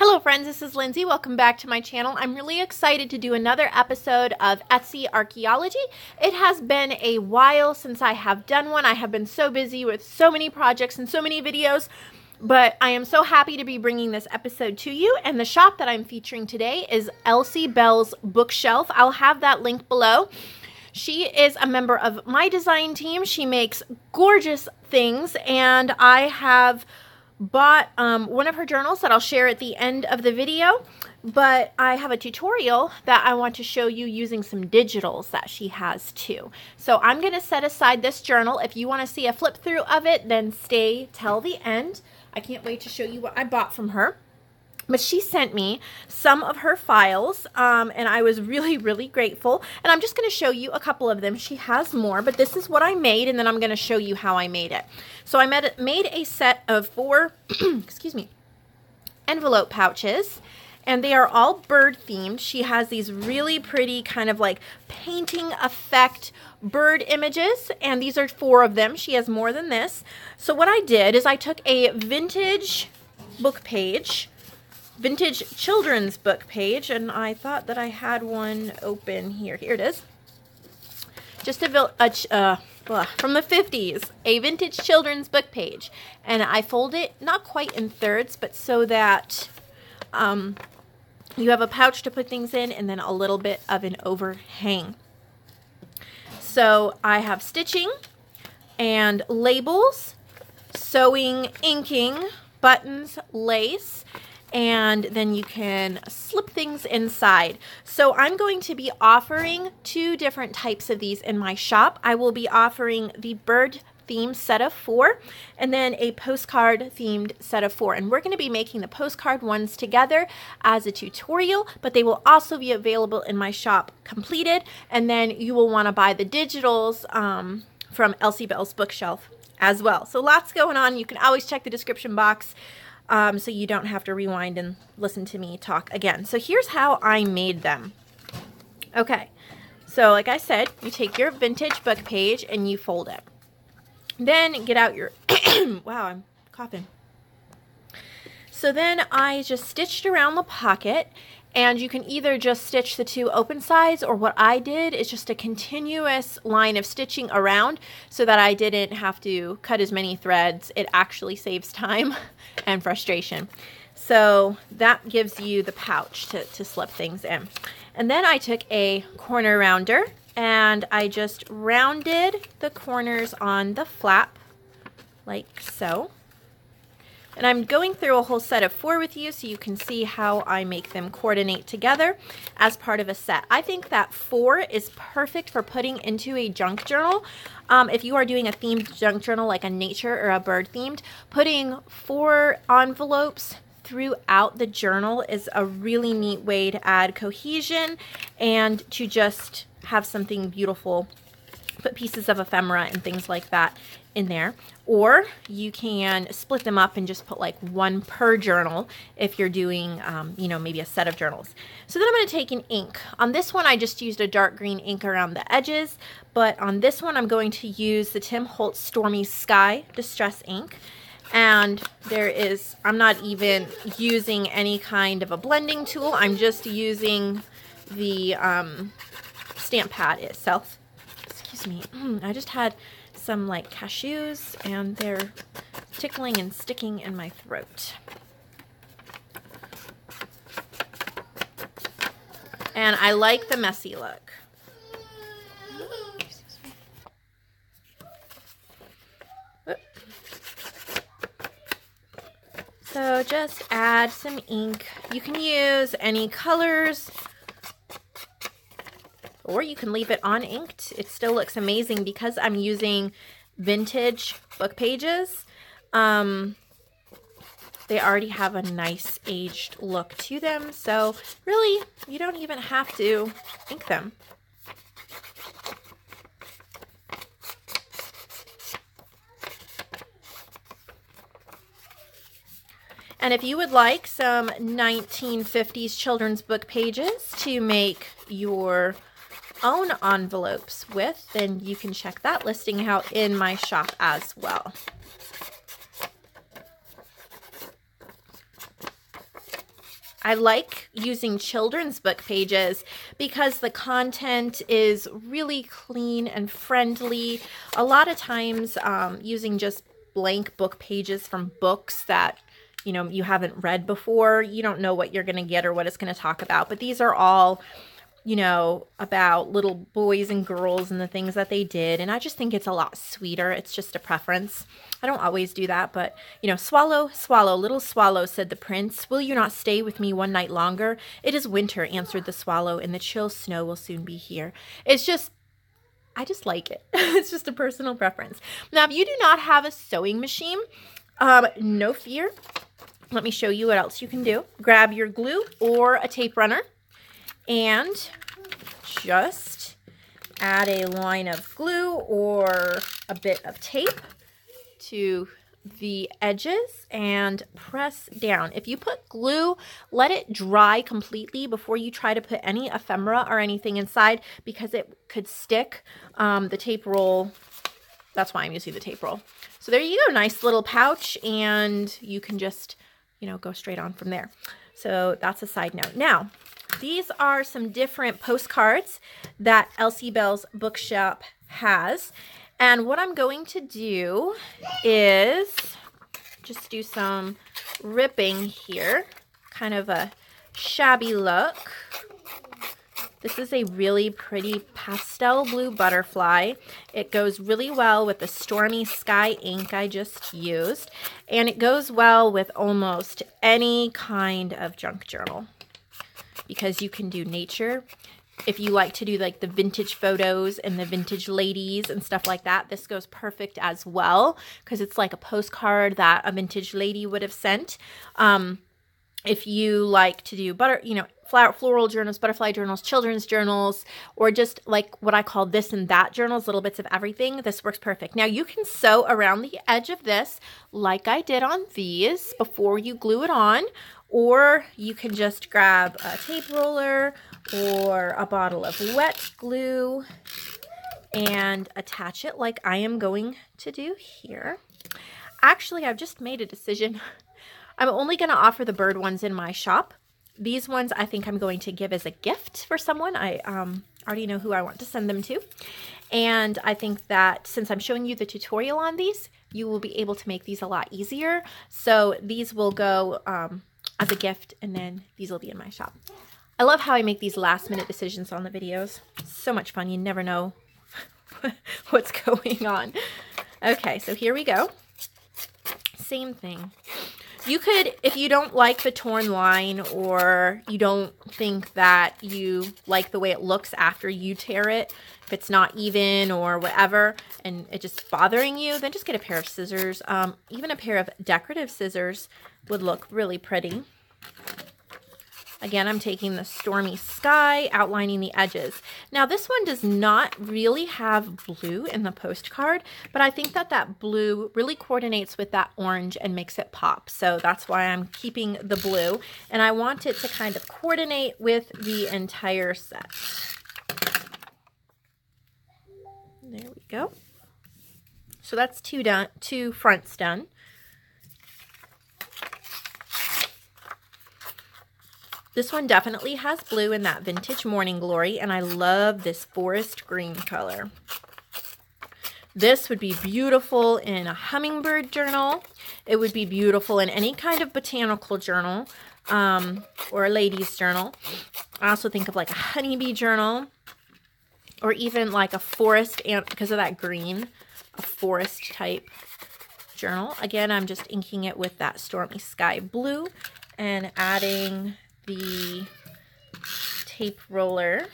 Hello friends, this is Lindsay. Welcome back to my channel. I'm really excited to do another episode of Etsy Archeology. It has been a while since I have done one. I have been so busy with so many projects and so many videos, but I am so happy to be bringing this episode to you. And the shop that I'm featuring today is EllsieBeLsBookShelf. I'll have that link below. She is a member of my design team. She makes gorgeous things, and I have bought one of her journals that I'll share at the end of the video, but I have a tutorial that I want to show you using some digitals that she has too. So I'm going to set aside this journal. If you want to see a flip through of it, then stay till the end. I can't wait to show you what I bought from her. But she sent me some of her files, and I was really grateful. And I'm just going to show you a couple of them. She has more, but this is what I made, and then I'm going to show you how I made it. So I made a set of 4 excuse me, envelope pouches, and they are all bird themed. She has these really pretty kind of like painting effect bird images, and these are 4 of them. She has more than this. So what I did is I took a vintage book page, vintage children's book page, and I thought that I had one open here. Here it is. Just from the 50s, a vintage children's book page. And I fold it not quite in thirds, but so that you have a pouch to put things in and then a little bit of an overhang. So I have stitching and labels, sewing, inking, buttons, lace, and then you can slip things inside. So I'm going to be offering 2 different types of these in my shop. I will be offering the bird themed set of 4 and then a postcard themed set of 4. And we're going to be making the postcard ones together as a tutorial, but they will also be available in my shop completed. And then you will want to buy the digitals from EllsieBeLsBookShelf as well. So lots going on. You can always check the description box so you don't have to rewind and listen to me talk again. So here's how I made them. Okay, so like I said, you take your vintage book page and you fold it. Then get out your, wow, I'm coughing. So then I just stitched around the pocket, and you can either just stitch the 2 open sides, or what I did is just a continuous line of stitching around so that I didn't have to cut as many threads. It actually saves time and frustration. So that gives you the pouch to slip things in. And then I took a corner rounder and I just rounded the corners on the flap like so. And I'm going through a whole set of 4 with you so you can see how I make them coordinate together as part of a set. I think that 4 is perfect for putting into a junk journal. If you are doing a themed junk journal like a nature or a bird themed, putting 4 envelopes throughout the journal is a really neat way to add cohesion and to just have something beautiful. Put pieces of ephemera and things like that in there, or you can split them up and just put like 1 per journal if you're doing you know, maybe a set of journals. So then I'm going to take an ink. On this one I just used a dark green ink around the edges, but on this one I'm going to use the Tim Holtz Stormy Sky Distress ink. And I'm not even using any kind of a blending tool. I'm just using the stamp pad itself. Excuse me, I just had some like cashews and they're tickling and sticking in my throat. And I like the messy look. So just add some ink. You can use any colors, or you can leave it uninked. It still looks amazing because I'm using vintage book pages. They already have a nice aged look to them, so really you don't even have to ink them. And if you would like some 1950s children's book pages to make your own envelopes with, then you can check that listing out in my shop as well. I like using children's book pages because the content is really clean and friendly. A lot of times using just blank book pages from books that you haven't read before, you don't know what you're going to get or what it's going to talk about. But these are all about little boys and girls and the things that they did. And I just think it's a lot sweeter. It's just a preference. I don't always do that, but, swallow, swallow, little swallow, said the prince. Will you not stay with me one night longer? It is winter, answered the swallow, and the chill snow will soon be here. I just like it. It's just a personal preference. Now, if you do not have a sewing machine, no fear. Let me show you what else you can do. Grab your glue or a tape runner and just add a line of glue or a bit of tape to the edges and press down. If you put glue, let it dry completely before you try to put any ephemera or anything inside because it could stick. The tape roll, that's why I'm using the tape roll. So there you go, nice little pouch, and you can just, go straight on from there. So that's a side note. Now, these are some different postcards that Elsie Bell's Bookshop has. And what I'm going to do is just do some ripping here. Kind of a shabby look. This is a really pretty pastel blue butterfly. It goes really well with the Stormy Sky ink I just used. And it goes well with almost any kind of junk journal, because you can do nature. If you like to do like the vintage photos and the vintage ladies and stuff like that, this goes perfect as well because it's like a postcard that a vintage lady would have sent. If you like to do floral journals, butterfly journals, children's journals, or just like what I call this and that journals, little bits of everything, this works perfect. Now you can sew around the edge of this like I did on these before you glue it on, or you can just grab a tape roller or a bottle of wet glue and attach it like I am going to do here. Actually, I've just made a decision. I'm only going to offer the bird ones in my shop. These ones I think I'm going to give as a gift for someone. I already know who I want to send them to. And I think that since I'm showing you the tutorial on these, you will be able to make these a lot easier. So these will go as a gift, and then these will be in my shop. I love how I make these last minute decisions on the videos. It's so much fun. You never know what's going on. Okay, so here we go. Same thing. You could, if you don't like the torn line, or you don't think that you like the way it looks after you tear it, if it's not even or whatever, and it's just bothering you, then just get a pair of scissors. Even a pair of decorative scissors would look really pretty. Again, I'm taking the Stormy Sky, outlining the edges. Now, this one does not really have blue in the postcard, but I think that that blue really coordinates with that orange and makes it pop. So that's why I'm keeping the blue, and I want it to kind of coordinate with the entire set. There we go. So that's two fronts done. This one definitely has blue in that vintage morning glory, and I love this forest green color. This would be beautiful in a hummingbird journal. It would be beautiful in any kind of botanical journal, or a ladies journal. I also think of like a honeybee journal, or even like a forest, and because of that green, a forest type journal. Again, I'm just inking it with that Stormy Sky blue and adding the tape roller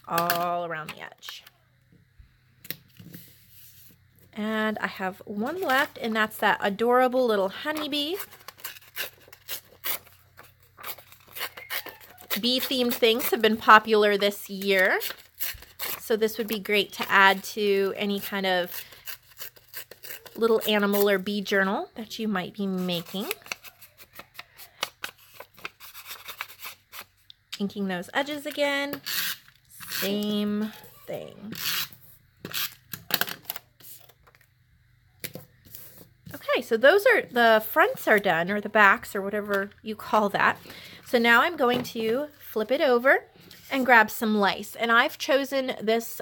all around the edge. And I have one left, and that's that adorable little honeybee. Bee-themed things have been popular this year, so this would be great to add to any kind of little animal or bee journal that you might be making. Inking those edges again, same thing. Okay, so so those are, the fronts are done, or the backs, or whatever you call that. So now I'm going to flip it over and grab some lace. And I've chosen this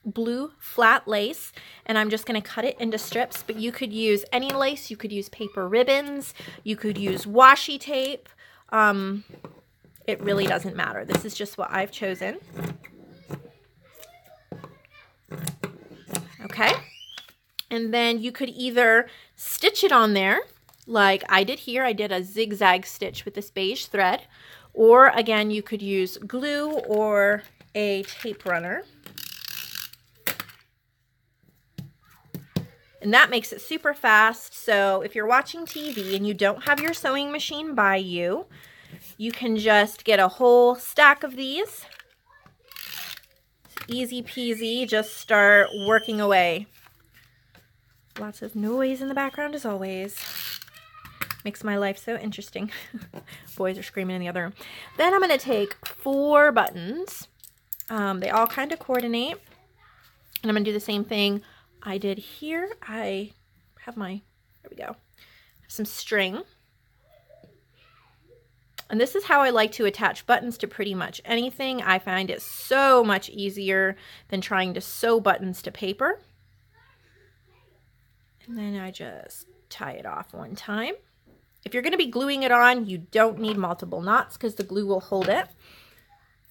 blue flat lace, and I'm just going to cut it into strips, but you could use any lace. You could use paper ribbons. You could use washi tape. It really doesn't matter. This is just what I've chosen. Okay. And then you could either stitch it on there like I did here. I did a zigzag stitch with this beige thread. Or again, you could use glue or a tape runner. And that makes it super fast. So if you're watching TV and you don't have your sewing machine by you, you can just get a whole stack of these. It's easy peasy, just start working away. Lots of noise in the background as always. Makes my life so interesting. Boys are screaming in the other room. Then I'm going to take 4 buttons. They all kind of coordinate. And I'm going to do the same thing I did here. I have my, there we go, some string. And this is how I like to attach buttons to pretty much anything. I find it so much easier than trying to sew buttons to paper. And then I just tie it off one time. If you're going to be gluing it on, you don't need multiple knots because the glue will hold it.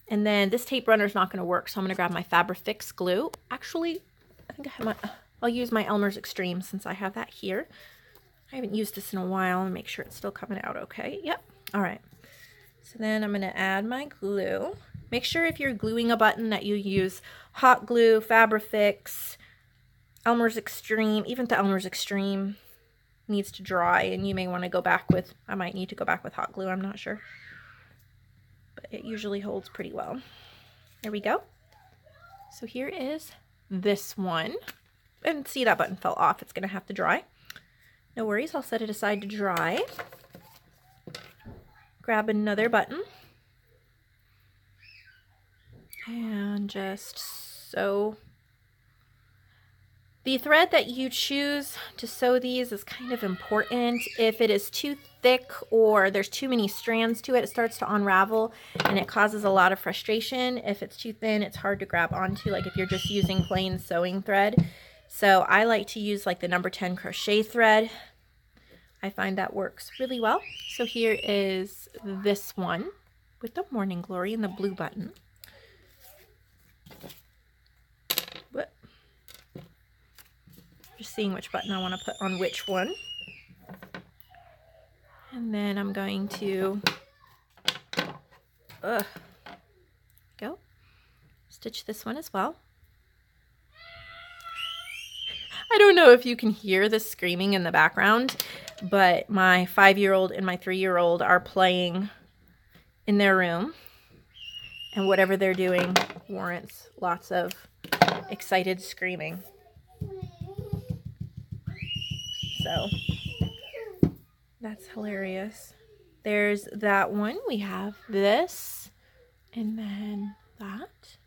And then this tape runner is not going to work, so I'm going to grab my Fabrifix glue. Actually, I think I have I'll use my Elmer's Extreme since I have that here. I haven't used this in a while and make sure it's still coming out okay. Yep. All right. So then I'm going to add my glue. Make sure if you're gluing a button that you use hot glue, Fabrifix, Elmer's Extreme. Even the Elmer's Extreme needs to dry, and you may want to go back with, I might need to go back with hot glue, I'm not sure. But it usually holds pretty well. There we go. So here is this one. And see, that button fell off. It's going to have to dry. No worries, I'll set it aside to dry. Grab another button. And just sew. The thread that you choose to sew these is kind of important. If it is too thick or there's too many strands to it, it starts to unravel and it causes a lot of frustration. If it's too thin, it's hard to grab onto, like if you're just using plain sewing thread. So I like to use like the number 10 crochet thread. I find that works really well. So here is this one with the Morning Glory and the blue button. Just seeing which button I want to put on which one. And then I'm going to go stitch this one as well. I don't know if you can hear the screaming in the background, but my 5-year-old and my 3-year-old are playing in their room, and whatever they're doing warrants lots of excited screaming. So that's hilarious. There's that one. We have this, and then that.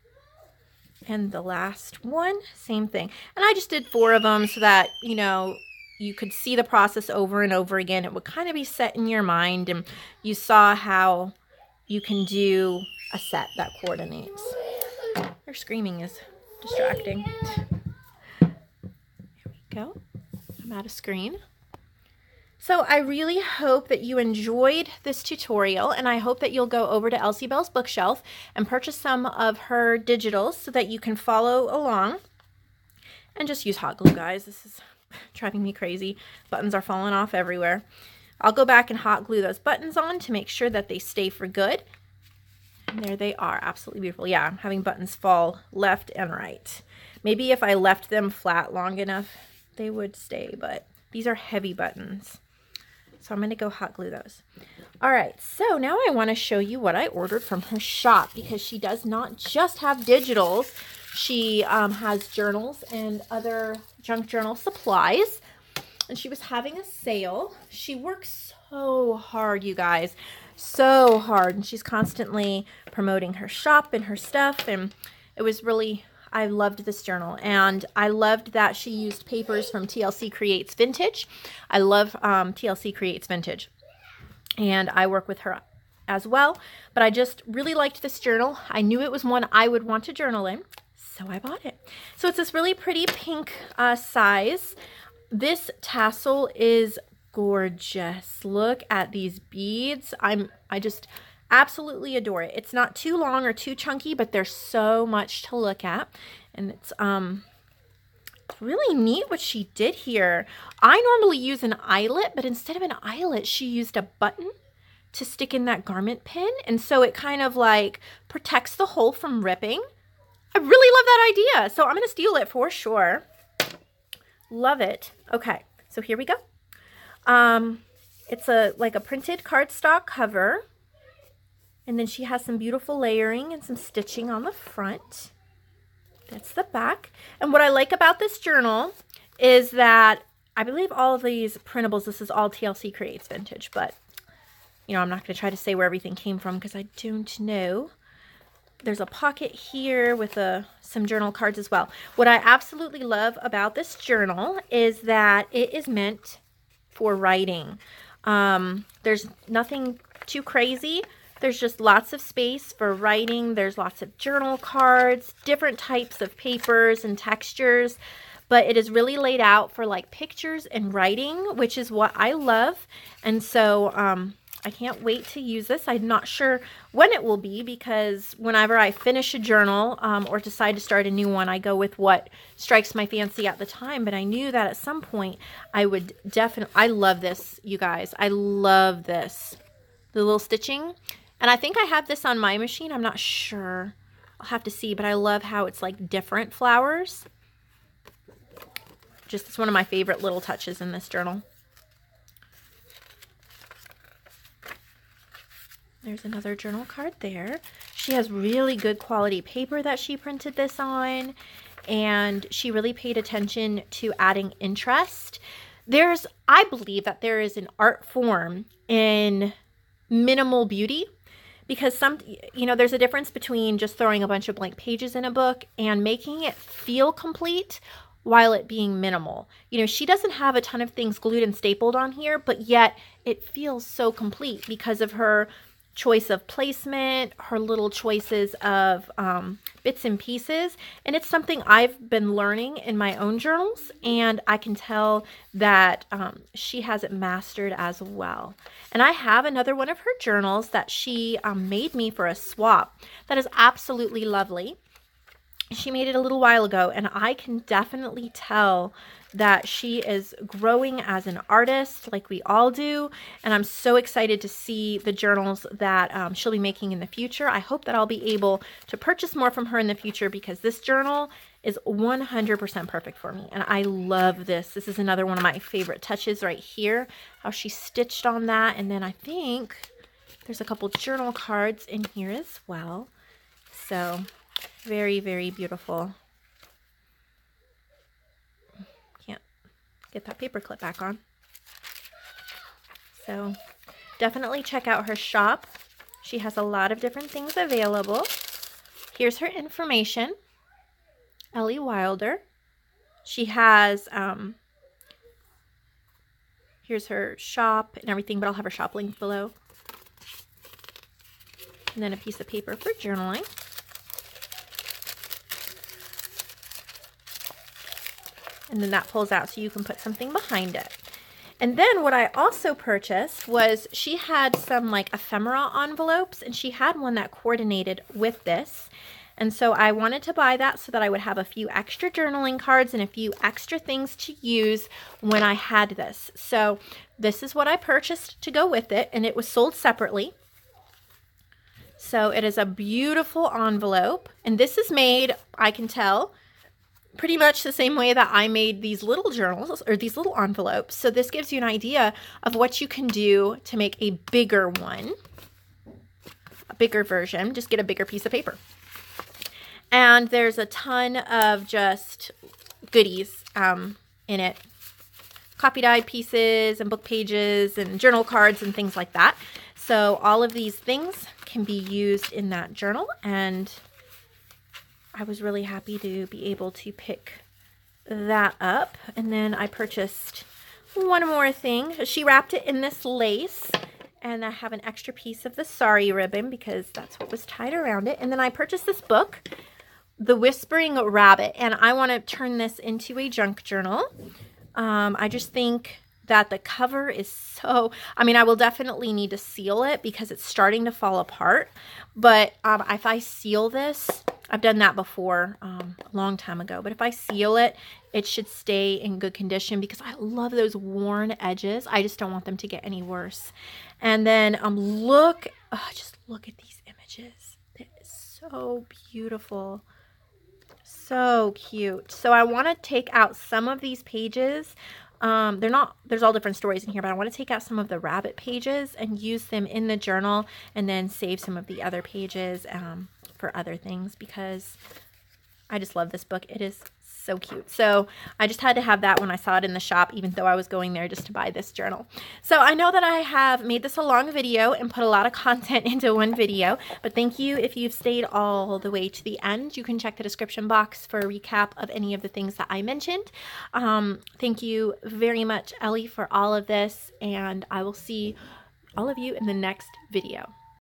And the last one, same thing. And I just did 4 of them so that, you know, you could see the process over and over again. It would kind of be set in your mind, and you saw how you can do a set that coordinates. Their screaming is distracting. Here we go. I'm out of screen. So I really hope that you enjoyed this tutorial, and I hope that you'll go over to Elsie Bell's Bookshelf and purchase some of her digitals so that you can follow along. And just use hot glue, guys. This is driving me crazy. Buttons are falling off everywhere. I'll go back and hot glue those buttons on to make sure that they stay for good. And there they are. Absolutely beautiful. Yeah, I'm having buttons fall left and right. Maybe if I left them flat long enough, they would stay, but these are heavy buttons. So I'm going to go hot glue those. All right, so now I want to show you what I ordered from her shop, because she does not just have digitals. She has journals and other junk journal supplies, and she was having a sale. She works so hard, you guys, so hard, and she's constantly promoting her shop and her stuff, and it was really I loved this journal, and I loved that she used papers from TLC Creates Vintage. I love TLC Creates Vintage, and I work with her as well, but I just really liked this journal. I knew it was one I would want to journal in, so I bought it. So it's this really pretty pink size. This tassel is gorgeous. Look at these beads. I just absolutely adore it. It's not too long or too chunky, but there's so much to look at, and it's really neat what she did here. I normally use an eyelet, but instead of an eyelet, she used a button to stick in that garment pin, and so it kind of like protects the hole from ripping. I really love that idea, so I'm gonna steal it for sure. Love it. Okay, so here we go. It's like a printed cardstock cover, and then she has some beautiful layering and some stitching on the front. That's the back. And what I like about this journal is that I believe all of these printables, this is all TLC Creates Vintage, but you know, I'm not going to try to say where everything came from because I don't know. There's a pocket here with some journal cards as well. What I absolutely love about this journal is that it is meant for writing. There's nothing too crazy. There's just lots of space for writing. There's lots of journal cards, different types of papers and textures, but it is really laid out for like pictures and writing, which is what I love. And so I can't wait to use this. I'm not sure when it will be because whenever I finish a journal or decide to start a new one, I go with what strikes my fancy at the time. But I knew that at some point I would definitely, I love this, you guys. I love this. The little stitching. And I think I have this on my machine. I'm not sure. I'll have to see, but I love how it's like different flowers. Just it's one of my favorite little touches in this journal. There's another journal card there. She has really good quality paper that she printed this on, and she really paid attention to adding interest. I believe that there is an art form in minimal beauty, because there's a difference between just throwing a bunch of blank pages in a book and making it feel complete while it being minimal. You know, she doesn't have a ton of things glued and stapled on here, but yet it feels so complete because of her choice of placement, her little choices of bits and pieces. And it's something I've been learning in my own journals, and I can tell that she has it mastered as well. And I have another one of her journals that she made me for a swap that is absolutely lovely. She made it a little while ago, and I can definitely tell that she is growing as an artist like we all do, and I'm so excited to see the journals that she'll be making in the future. I hope that I'll be able to purchase more from her in the future because this journal is 100% perfect for me, and I love this. This is another one of my favorite touches right here, how she stitched on that, and then I think there's a couple journal cards in here as well. So very, very beautiful. Can't get that paper clip back on. So definitely check out her shop. She has a lot of different things available. Here's her information. Ellie Wilder. She has, here's her shop and everything, but I'll have her shop link below. And then a piece of paper for journaling. And then that pulls out so you can put something behind it. And then what I also purchased was she had some like ephemera envelopes, and she had one that coordinated with this. And so I wanted to buy that so that I would have a few extra journaling cards and a few extra things to use when I had this. So this is what I purchased to go with it, and it was sold separately. So it is a beautiful envelope, and this is made, I can tell, pretty much the same way that I made these little journals or these little envelopes. So this gives you an idea of what you can do to make a bigger one, a bigger version. Just get a bigger piece of paper. And there's a ton of just goodies in it. Copy dyed pieces and book pages and journal cards and things like that. So all of these things can be used in that journal, and I was really happy to be able to pick that up. And then I purchased one more thing. She wrapped it in this lace, and I have an extra piece of the sari ribbon because that's what was tied around it. And then I purchased this book, The Whispering Rabbit, and I want to turn this into a junk journal. I just think that the cover is so, I mean, I will definitely need to seal it because it's starting to fall apart. But if I seal this, I've done that before a long time ago, but if I seal it, it should stay in good condition because I love those worn edges. I just don't want them to get any worse. And then just look at these images. It is so beautiful. So cute. So I want to take out some of these pages. There's all different stories in here, but I want to take out some of the rabbit pages and use them in the journal and then save some of the other pages for other things because I just love this book. It is so cute. So I just had to have that when I saw it in the shop, even though I was going there just to buy this journal. So I know that I have made this a long video and put a lot of content into one video, but thank you if you've stayed all the way to the end. You can check the description box for a recap of any of the things that I mentioned. Thank you very much, Ellie, for all of this, and I will see all of you in the next video.